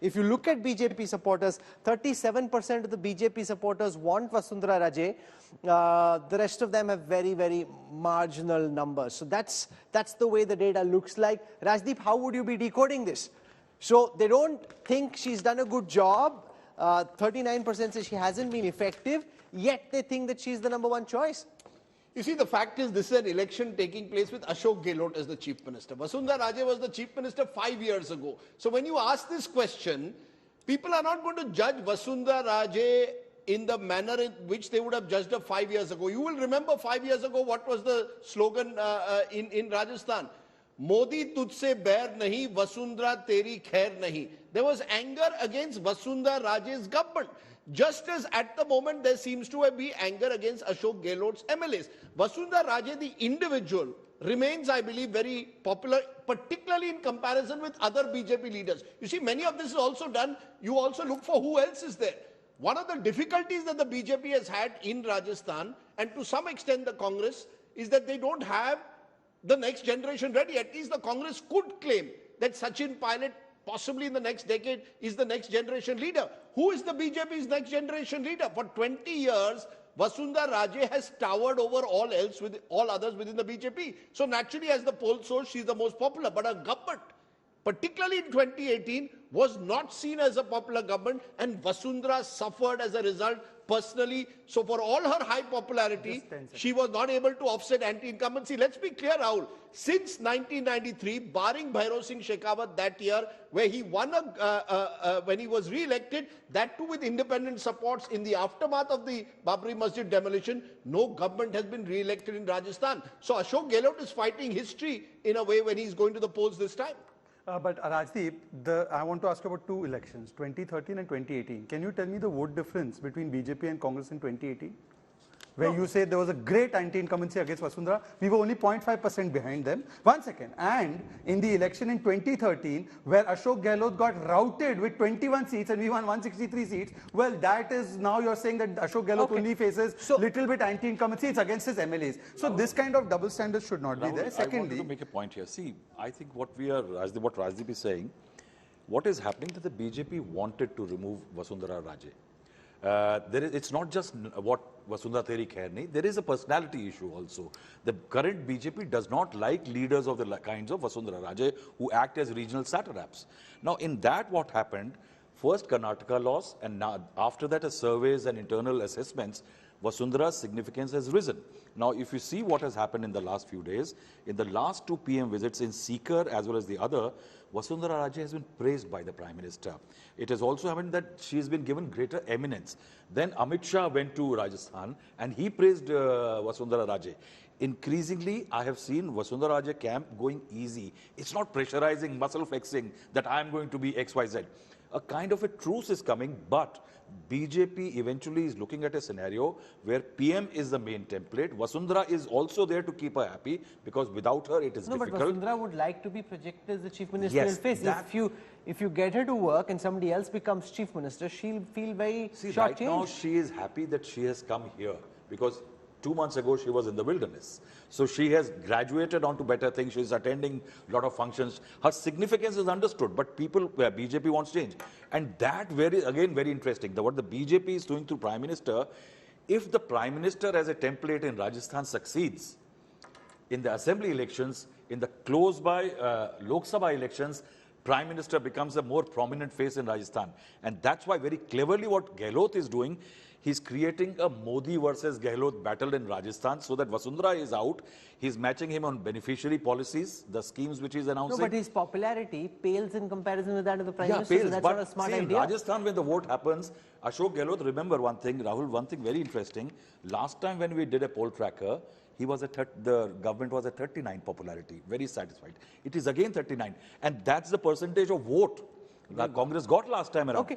If you look at BJP supporters, 37% of the BJP supporters want Vasundra Raje. The rest of them have very, very marginal numbers. So that's the way the data looks like. Rajdeep, how would you be decoding this? So they don't think she's done a good job. 39% say she hasn't been effective, yet they think that she's the #1 choice. You see, the fact is, this is an election taking place with Ashok Gehlot as the Chief Minister. Vasundra Raje was the Chief Minister 5 years ago. So when you ask this question, people are not going to judge Vasundra Raje in the manner in which they would have judged her 5 years ago. You will remember 5 years ago what was the slogan in Rajasthan. Modi tujhse bair nahi, Vasundra teri khair nahi. There was anger against Vasundra Raje's government. Just as at the moment there seems to be anger against Ashok Gehlot's MLAs. Vasundra Raje, the individual, remains, I believe, very popular, particularly in comparison with other BJP leaders. You see, many of this is also done. You also look for who else is there. One of the difficulties that the BJP has had in Rajasthan, and to some extent the Congress, is that they don't have the next generation ready. At least the Congress could claim that Sachin Pilot, possibly in the next decade, is the next generation leader. Who is the BJP's next generation leader? For 20 years, Vasundra Raje has towered over all else, with all others within the BJP. So naturally, as the poll shows, she's the most popular. But her government, particularly in 2018, was not seen as a popular government, and Vasundra suffered as a result personally. So for all her high popularity, she was not able to offset anti-incumbency. Let's be clear, Rahul. Since 1993, barring Bhairav Singh Shekhawat that year, where he won when he was re-elected, that too with independent supports in the aftermath of the Babri Masjid demolition, no government has been re-elected in Rajasthan. So Ashok Gehlot is fighting history in a way when he's going to the polls this time. But Rajdeep, I want to ask about two elections, 2013 and 2018. Can you tell me the vote difference between BJP and Congress in 2018? Where you say there was a great anti-incumbency against Vasundra. We were only 0.5% behind them. 1 second. And in the election in 2013, where Ashok Gehlot got routed with 21 seats and we won 163 seats, well, that is now you're saying that Ashok Gehlot only faces little bit anti-incumbency. It's against his MLAs. So this kind of double standard should not be there. Secondly, I want to make a point here. See, I think what Rajdeep is saying, what is happening that the BJP wanted to remove Vasundra Raje. It's not just what Vasundra Teri Khair Nahi, there is a personality issue also. The current BJP does not like leaders of the kinds of Vasundra Raje who act as regional satraps. Now, in that what happened, first Karnataka loss, and now after that surveys and internal assessments, Vasundra's significance has risen. Now, if you see what has happened in the last few days, in the last 2 PM visits in Sikar as well as the other, Vasundra Raje has been praised by the Prime Minister. It has also happened that she has been given greater eminence. Then Amit Shah went to Rajasthan and he praised Vasundra Raje. Increasingly, I have seen Vasundra Raje camp going easy. It's not pressurizing, muscle flexing that I am going to be XYZ. A kind of a truce is coming, but BJP eventually is looking at a scenario where PM is the main template. Vasundra is also there to keep her happy because without her it is difficult. But Vasundra would like to be projected as the Chief Ministerial face. If you get her to work and somebody else becomes Chief Minister, she'll feel very shortchanged. Right now she is happy that she has come here because 2 months ago, she was in the wilderness. So she has graduated onto better things. She's attending a lot of functions. Her significance is understood, but BJP wants change. And that again, very interesting. What the BJP is doing through Prime Minister, if the Prime Minister as a template in Rajasthan succeeds, in the assembly elections, in the close-by Lok Sabha elections, Prime Minister becomes a more prominent face in Rajasthan. And that's why very cleverly what Gehlot is doing, he's creating a Modi versus Gehlot battle in Rajasthan so that Vasundra is out. He's matching him on beneficiary policies, the schemes which he's announcing. No, but his popularity pales in comparison with that of the Prime Minister. So that's not a smart idea. In Rajasthan, when the vote happens, Ashok Gehlot, remember one thing, Rahul, one thing very interesting. Last time when we did a poll tracker, the government was at 39 popularity, very satisfied. It is again 39. And that's the percentage of vote that Congress got last time around.